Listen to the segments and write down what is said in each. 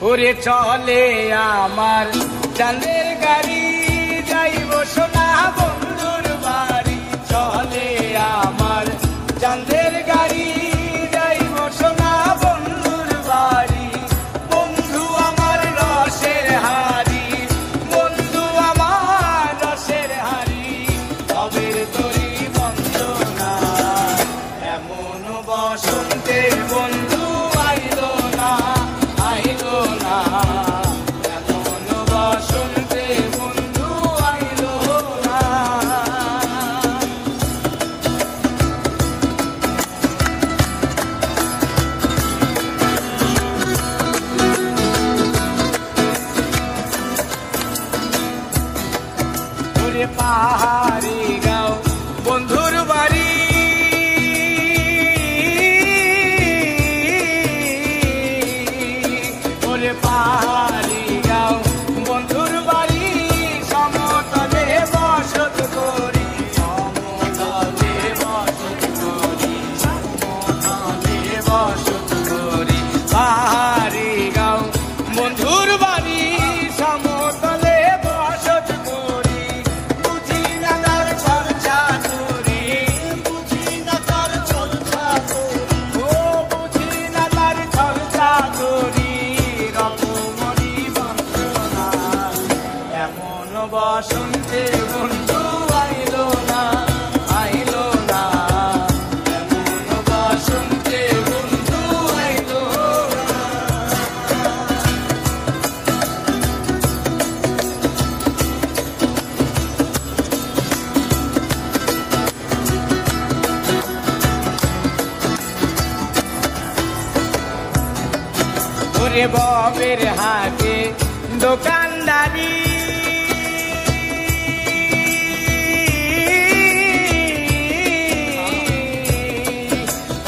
ওরে চলে আমার চাঁদের গাড়ি, যাইব সোনা বন্ধুর বাড়ি। চলে আমার চাঁদের গাড়ি, যাইব সোনা বন্ধুর বাড়ি। বন্ধু আমার রসের হাড়ি, বন্ধু আমার রসের হাড়ি। তবের তরি বন্দনা, এমন বসন্তে বন্ধু আইলো না, আইলো না। এমন বসন্তে বন্ধু আইলো না। ওরে পাহাড়ি গাঁও বন্ধুর বাড়ি, ওরে পাহাড়ি গাঁও বন্ধুর বাড়ি। সমতলে বসত করি, সমতলে বসত করি, সমতলে বসত করি। পাহাড়ি গাঁও বন্ধুর বাড়ি, সমতলে বসত করি। বুঝি না তার চর্চা করি, বুঝি না তার চর্চা করি, ও বুঝি না তার চর্চা করি। রকমরি বন্দনা, এমন বসন্তে বন্ধু আইলো না, আইলো না। এমন বসন্তে বন্ধু আইলো না। ওরে ববের হাতে দোকানদারি,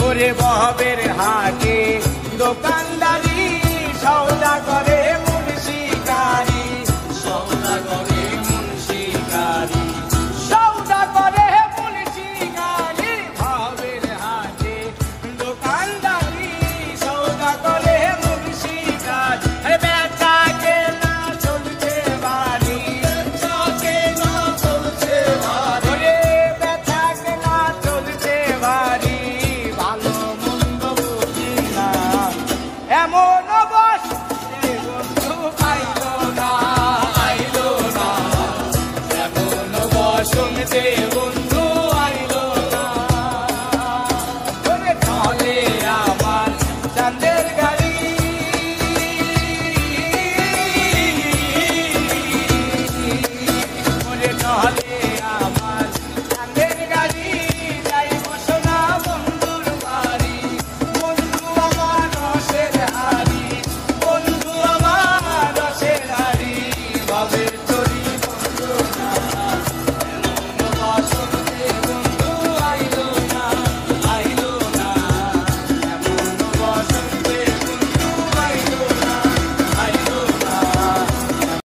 ওরে ববের হাতে দোকান